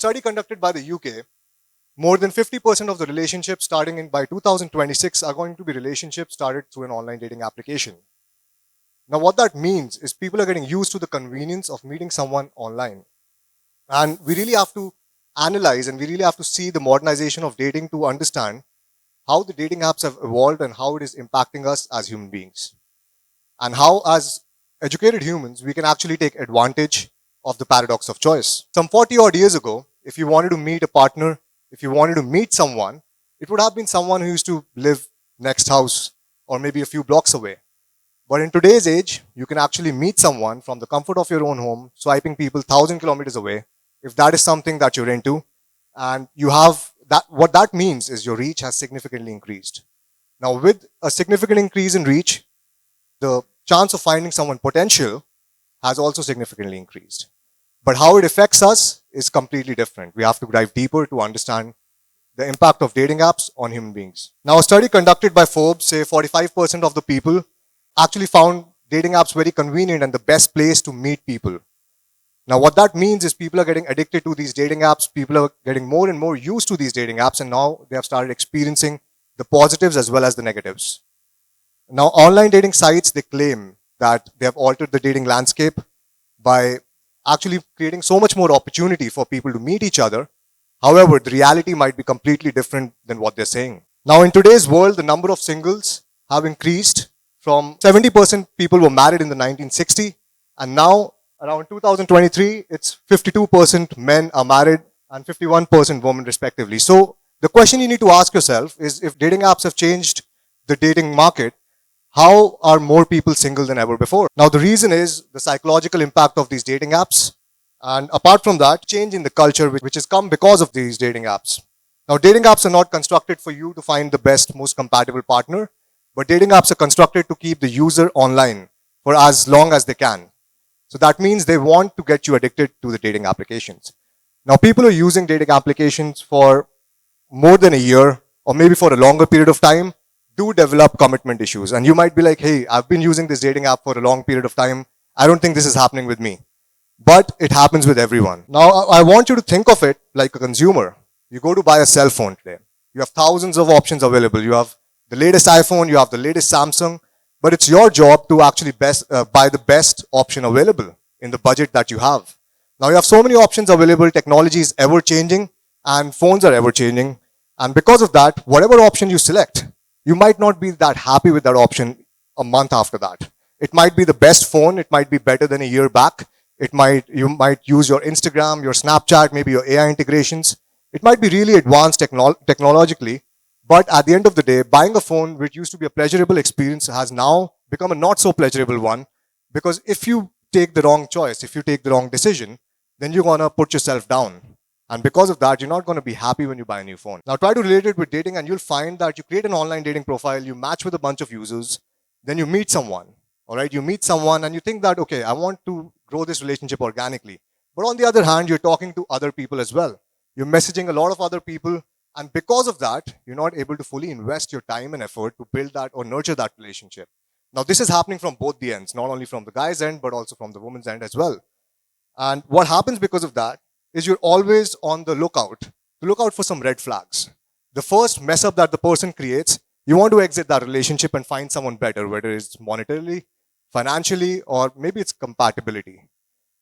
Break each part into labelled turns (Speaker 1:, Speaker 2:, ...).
Speaker 1: study conducted by the UK, more than 50% of the relationships starting in by 2026 are going to be relationships started through an online dating application. Now, what that means is people are getting used to the convenience of meeting someone online. And we really have to analyze and we really have to see the modernization of dating to understand how the dating apps have evolved and how it is impacting us as human beings. And how, as educated humans, we can actually take advantage of the paradox of choice. Some 40 odd years ago, if you wanted to meet a partner, if you wanted to meet someone, it would have been someone who used to live next house or maybe a few blocks away. But in today's age, you can actually meet someone from the comfort of your own home, swiping people 1,000 kilometers away, if that is something that you're into. And you have that, what that means is your reach has significantly increased. Now, with a significant increase in reach, the chance of finding someone potential has also significantly increased. But how it affects us is completely different. We have to dive deeper to understand the impact of dating apps on human beings. Now, a study conducted by Forbes say 45% of the people actually found dating apps very convenient and the best place to meet people. Now, what that means is people are getting addicted to these dating apps. People are getting more and more used to these dating apps, and now they have started experiencing the positives as well as the negatives. Now, online dating sites, they claim that they have altered the dating landscape by actually creating so much more opportunity for people to meet each other. However, the reality might be completely different than what they're saying. Now, in today's world, the number of singles have increased from 70% people were married in the 1960, and now around 2023, it's 52% men are married and 51% women respectively. So the question you need to ask yourself is, if dating apps have changed the dating market, how are more people single than ever before? Now, the reason is the psychological impact of these dating apps. And apart from that, change in the culture which has come because of these dating apps. Now, dating apps are not constructed for you to find the best, most compatible partner, but dating apps are constructed to keep the user online for as long as they can. So that means they want to get you addicted to the dating applications. Now, people are using dating applications for more than a year or maybe for a longer period of time, do develop commitment issues. And you might be like, hey, I've been using this dating app for a long period of time. I don't think this is happening with me. But it happens with everyone. Now, I want you to think of it like a consumer. You go to buy a cell phone today. You have thousands of options available. You have the latest iPhone, you have the latest Samsung, but it's your job to actually buy the best option available in the budget that you have. Now, you have so many options available. Technology is ever changing and phones are ever changing. And because of that, whatever option you select, you might not be that happy with that option a month after that. It might be the best phone. It might be better than a year back. You might use your Instagram, your Snapchat, maybe your AI integrations. It might be really advanced technologically, but at the end of the day, buying a phone which used to be a pleasurable experience has now become a not so pleasurable one, because if you take the wrong choice, if you take the wrong decision, then you're gonna put yourself down. And because of that, you're not going to be happy when you buy a new phone. Now, try to relate it with dating, and you'll find that you create an online dating profile, you match with a bunch of users, then you meet someone. All right, you meet someone and you think that, okay, I want to grow this relationship organically. But on the other hand, you're talking to other people as well. You're messaging a lot of other people. And because of that, you're not able to fully invest your time and effort to build that or nurture that relationship. Now, this is happening from both the ends, not only from the guy's end, but also from the woman's end as well. And what happens because of that is you're always on the lookout to look out for some red flags. The first mess up that the person creates, you want to exit that relationship and find someone better, whether it's monetarily, financially, or maybe it's compatibility.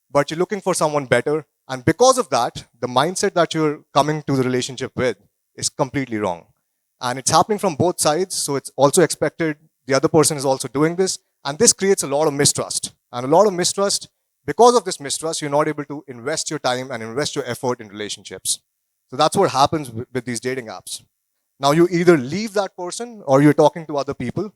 Speaker 1: But you're looking for someone better. And because of that, the mindset that you're coming to the relationship with is completely wrong. And it's happening from both sides. So it's also expected the other person is also doing this. And this creates a lot of mistrust. And a lot of mistrust, because of this mistrust, you're not able to invest your time and invest your effort in relationships. So that's what happens with these dating apps. Now, you either leave that person or you're talking to other people.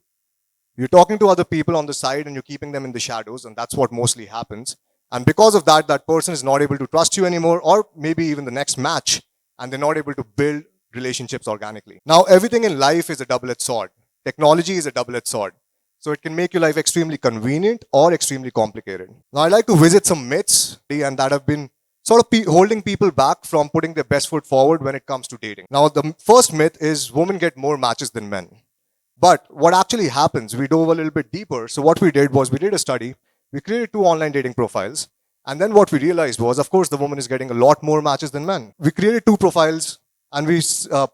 Speaker 1: You're talking to other people on the side and you're keeping them in the shadows, and that's what mostly happens. And because of that, that person is not able to trust you anymore, or maybe even the next match, and they're not able to build relationships organically. Now, everything in life is a double-edged sword. Technology is a double-edged sword. So it can make your life extremely convenient or extremely complicated. Now, I'd like to visit some myths and that have been sort of holding people back from putting their best foot forward when it comes to dating. Now, the first myth is women get more matches than men. But what actually happens, we dove a little bit deeper. So what we did was we did a study. We created 2 online dating profiles. And then what we realized was, of course, the woman is getting a lot more matches than men. We created two profiles and we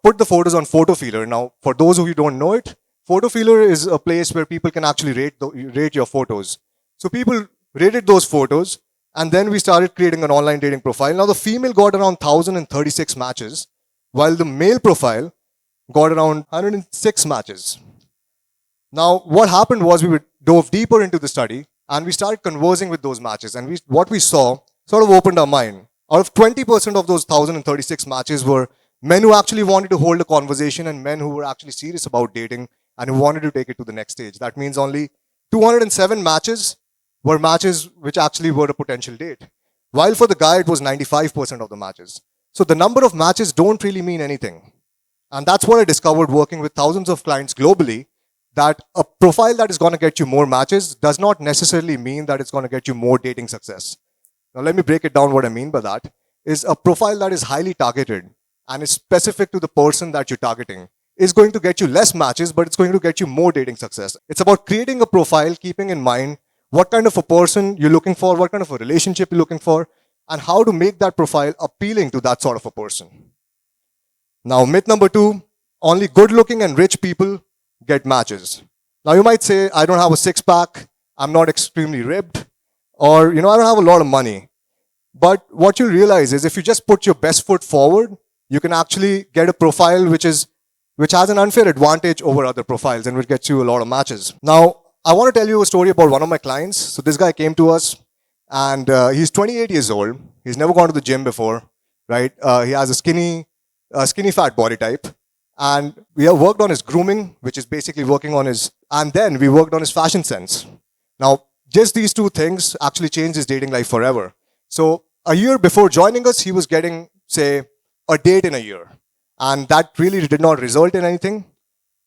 Speaker 1: put the photos on Photo Feeler. Now, for those of you who don't know it, Photo Feeler is a place where people can actually rate your photos. So people rated those photos, and then we started creating an online dating profile. Now, the female got around 1,036 matches, while the male profile got around 106 matches. Now, what happened was we dove deeper into the study, and we started conversing with those matches. And what we saw sort of opened our mind. Out of 20% of those 1,036 matches were men who actually wanted to hold a conversation and men who were actually serious about dating and who wanted to take it to the next stage. That means only 207 matches were matches which actually were a potential date. While for the guy, it was 95% of the matches. So the number of matches don't really mean anything. And that's what I discovered working with thousands of clients globally, that a profile that is going to get you more matches does not necessarily mean that it's going to get you more dating success. Now, let me break it down. What I mean by that is a profile that is highly targeted and is specific to the person that you're targeting is going to get you less matches, but it's going to get you more dating success. It's about creating a profile, keeping in mind what kind of a person you're looking for, what kind of a relationship you're looking for, and how to make that profile appealing to that sort of a person. Now, myth number 2, only good-looking and rich people get matches. Now, you might say, I don't have a six-pack, I'm not extremely ripped, or, I don't have a lot of money. But what you realize is if you just put your best foot forward, you can actually get a profile which has an unfair advantage over other profiles and which gets you a lot of matches. Now, I want to tell you a story about one of my clients. So this guy came to us, and he's 28 years old. He's never gone to the gym before, right? He has a skinny fat body type. And we have worked on his grooming, which is basically working on and then we worked on his fashion sense. Now, just these two things actually changed his dating life forever. So a year before joining us, he was getting, say, a date in a year. And that really did not result in anything.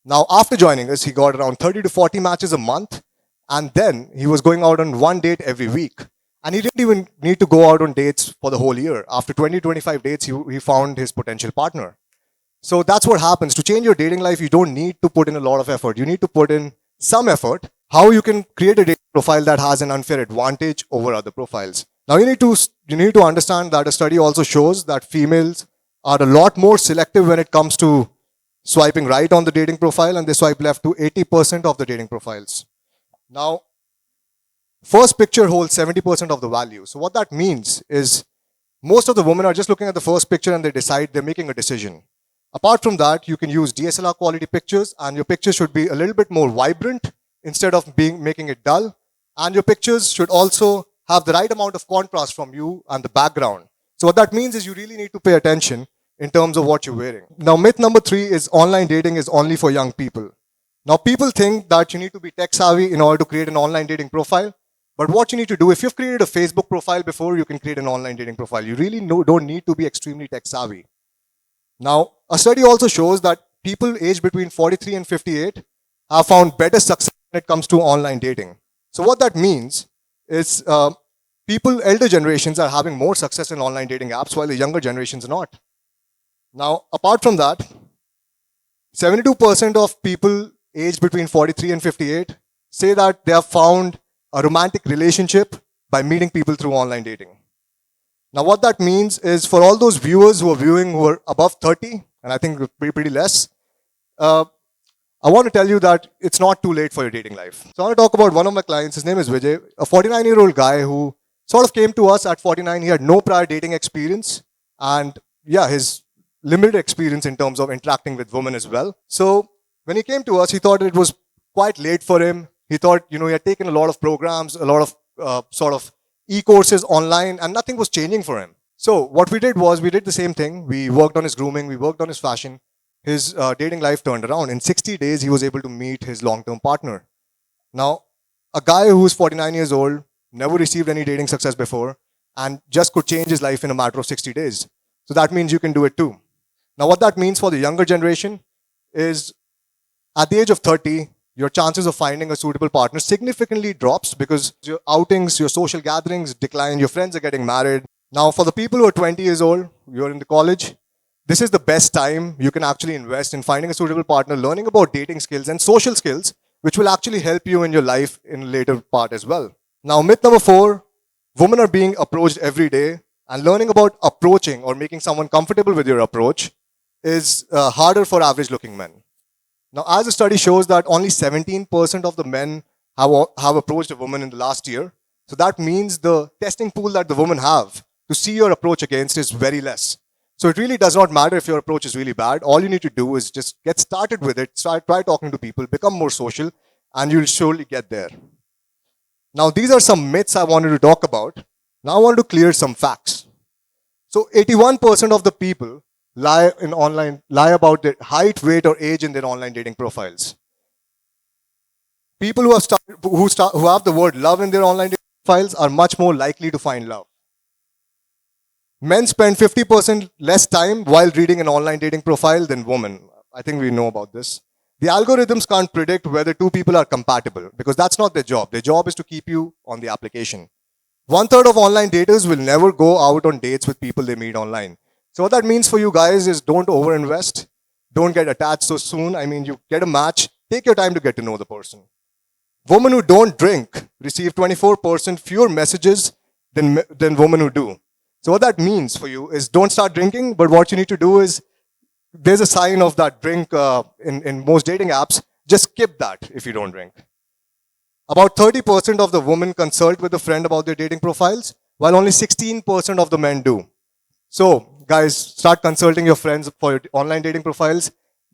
Speaker 1: Now, after joining us, he got around 30 to 40 matches a month. And then he was going out on one date every week. And he didn't even need to go out on dates for the whole year. After 20, 25 dates, he found his potential partner. So that's what happens. To change your dating life, you don't need to put in a lot of effort. You need to put in some effort. How you can create a dating profile that has an unfair advantage over other profiles. Now, you need to understand that a study also shows that females are a lot more selective when it comes to swiping right on the dating profile, and they swipe left to 80% of the dating profiles. Now, first picture holds 70% of the value. So what that means is most of the women are just looking at the first picture and they're making a decision. Apart from that, you can use DSLR quality pictures, and your pictures should be a little bit more vibrant instead of making it dull. And your pictures should also have the right amount of contrast from you and the background. So what that means is you really need to pay attention in terms of what you're wearing. Now, myth number 3 is online dating is only for young people. Now, people think that you need to be tech savvy in order to create an online dating profile. But what you need to do, if you've created a Facebook profile before, you can create an online dating profile. You really don't need to be extremely tech savvy. Now, a study also shows that people aged between 43 and 58 have found better success when it comes to online dating. So what that means is elder generations are having more success in online dating apps while the younger generations are not. Now, apart from that, 72% of people aged between 43 and 58 say that they have found a romantic relationship by meeting people through online dating. Now, what that means is for all those viewers who are above 30, and I think pretty less, I want to tell you that it's not too late for your dating life. So I want to talk about one of my clients. His name is Vijay, a 49-year-old guy who sort of came to us at 49. He had no prior dating experience, and his limited experience in terms of interacting with women as well. So when he came to us, he thought it was quite late for him. He thought, he had taken a lot of programs, a lot of sort of e-courses online, and nothing was changing for him. So what we did was we did the same thing. We worked on his grooming, we worked on his fashion. His dating life turned around. In 60 days, he was able to meet his long-term partner. Now, a guy who's 49 years old, never received any dating success before, and just could change his life in a matter of 60 days. So that means you can do it too. Now, what that means for the younger generation is at the age of 30, your chances of finding a suitable partner significantly drops because your outings, your social gatherings decline, your friends are getting married. Now, for the people who are 20 years old, you're in the college, this is the best time you can actually invest in finding a suitable partner, learning about dating skills and social skills, which will actually help you in your life in a later part as well. Now, myth number 4, women are being approached every day, and learning about approaching or making someone comfortable with your approach is harder for average looking men. Now, as the study shows that only 17% of the men have approached a woman in the last year. So that means the testing pool that the women have to see your approach against is very less. So it really does not matter if your approach is really bad. All you need to do is just get started with it, try talking to people, become more social, and you'll surely get there. Now, these are some myths I wanted to talk about. Now I want to clear some facts. So 81% of the people lie about their height, weight, or age in their online dating profiles. People who have the word love in their online dating profiles are much more likely to find love. Men spend 50% less time while reading an online dating profile than women. I think we know about this. The algorithms can't predict whether two people are compatible because that's not their job. Their job is to keep you on the application. 1/3 of online daters will never go out on dates with people they meet online. So what that means for you guys is don't overinvest. Don't get attached so soon. I mean, you get a match, take your time to get to know the person. Women who don't drink receive 24% fewer messages than women who do. So what that means for you is don't start drinking, but what you need to do is, there's a sign of that drink in most dating apps, just skip that if you don't drink. About 30% of the women consult with a friend about their dating profiles, while only 16% of the men do. So, guys, start consulting your friends for your online dating profiles,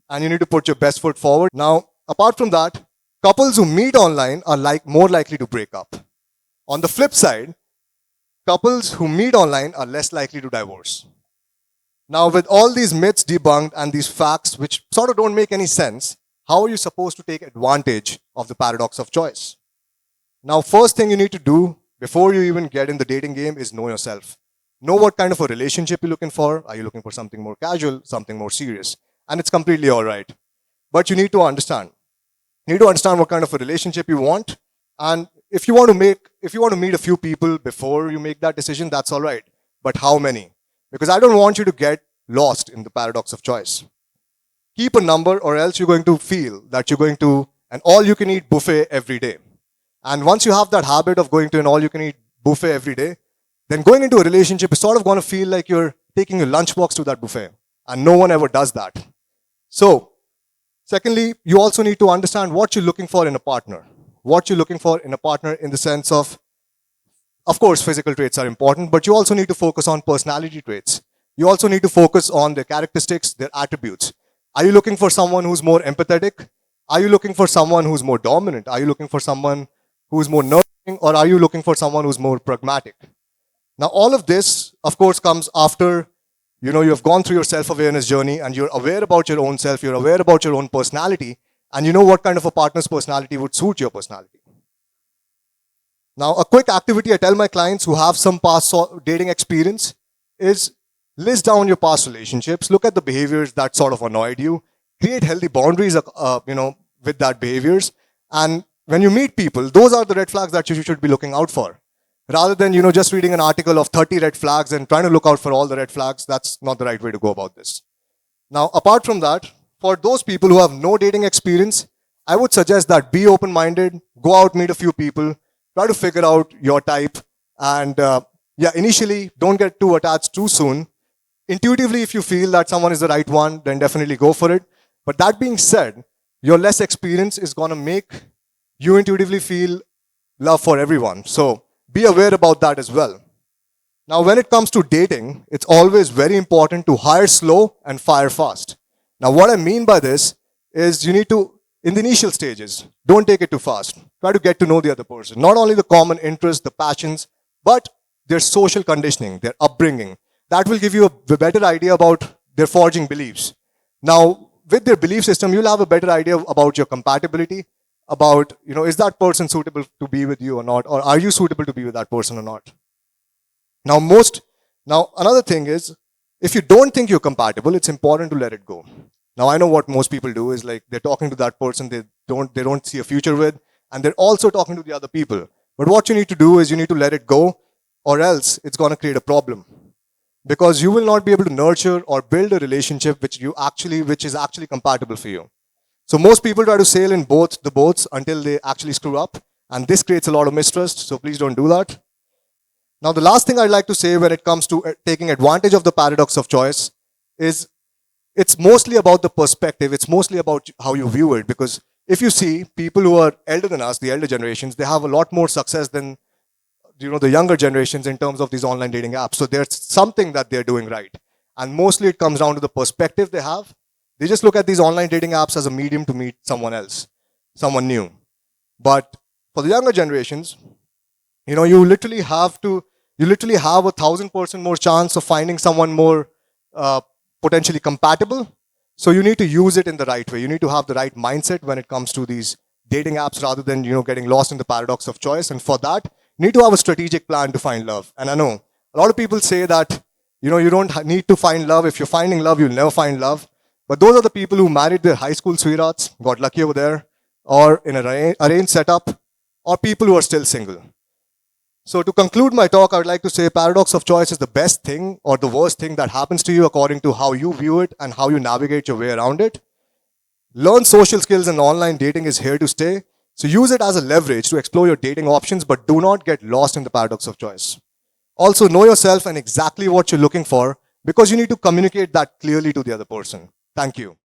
Speaker 1: and you need to put your best foot forward. Now, apart from that, couples who meet online are more likely to break up. On the flip side, couples who meet online are less likely to divorce. Now, with all these myths debunked and these facts which sort of don't make any sense, how are you supposed to take advantage of the paradox of choice? Now, first thing you need to do before you even get in the dating game is know yourself. Know what kind of a relationship you're looking for. Are you looking for something more casual, something more serious? And it's completely all right. But you need to understand. You need to understand what kind of a relationship you want. And if you want to meet a few people before you make that decision, that's all right. But how many? Because I don't want you to get lost in the paradox of choice. Keep a number, or else you're going to feel that you're going to an all-you-can-eat buffet every day. And once you have that habit of going to an all-you-can-eat buffet every day, then going into a relationship is sort of going to feel like you're taking your lunchbox to that buffet. And no one ever does that. So, secondly, you also need to understand what you're looking for in a partner. What you're looking for in a partner in the sense of course, physical traits are important, but you also need to focus on personality traits. You also need to focus on their characteristics, their attributes. Are you looking for someone who's more empathetic? Are you looking for someone who's more dominant? Are you looking for someone who's more nurturing? Or are you looking for someone who's more pragmatic? Now, all of this, of course, comes after you have gone through your self-awareness journey and you're aware about your own self, you're aware about your own personality, and you know what kind of a partner's personality would suit your personality. Now, a quick activity I tell my clients who have some past dating experience is list down your past relationships, look at the behaviors that sort of annoyed you, create healthy boundaries, with that behaviors, and when you meet people, those are the red flags that you should be looking out for. Rather than, just reading an article of 30 red flags and trying to look out for all the red flags, that's not the right way to go about this. Now, apart from that, for those people who have no dating experience, I would suggest that be open-minded, go out, meet a few people, try to figure out your type, and initially, don't get too attached too soon. Intuitively, if you feel that someone is the right one, then definitely go for it. But that being said, your less experience is going to make you intuitively feel love for everyone. So be aware about that as well. Now, when it comes to dating, it's always very important to hire slow and fire fast. Now, what I mean by this is you need to, in the initial stages, don't take it too fast. Try to get to know the other person. Not only the common interests, the passions, but their social conditioning, their upbringing. That will give you a better idea about their forging beliefs. Now, with their belief system, you'll have a better idea about your compatibility, about, is that person suitable to be with you or not, or are you suitable to be with that person or not. Now, another thing is, if you don't think you're compatible, it's important to let it go. Now, I know what most people do is like they're talking to that person they don't see a future with, and they're also talking to the other people. But what you need to do is you need to let it go, or else it's going to create a problem. Because you will not be able to nurture or build a relationship which is actually compatible for you. So most people try to sail in both the boats until they actually screw up, and this creates a lot of mistrust, so please don't do that. Now, the last thing I'd like to say when it comes to taking advantage of the paradox of choice is it's mostly about the perspective. It's mostly about how you view it. Because if you see people who are elder than us, the elder generations, they have a lot more success than the younger generations in terms of these online dating apps. So there's something that they're doing right. And mostly it comes down to the perspective they have. They just look at these online dating apps as a medium to meet someone else, someone new. But for the younger generations, you literally have 1,000% more chance of finding someone more potentially compatible. So you need to use it in the right way. You need to have the right mindset when it comes to these dating apps rather than getting lost in the paradox of choice. And for that, you need to have a strategic plan to find love. And I know a lot of people say that you don't need to find love. If you're finding love, you'll never find love. But those are the people who married their high school sweethearts, got lucky over there, or in an arranged setup, or people who are still single. So to conclude my talk, I would like to say paradox of choice is the best thing or the worst thing that happens to you according to how you view it and how you navigate your way around it. Learn social skills, and online dating is here to stay. So use it as a leverage to explore your dating options, but do not get lost in the paradox of choice. Also, know yourself and exactly what you're looking for, because you need to communicate that clearly to the other person. Thank you.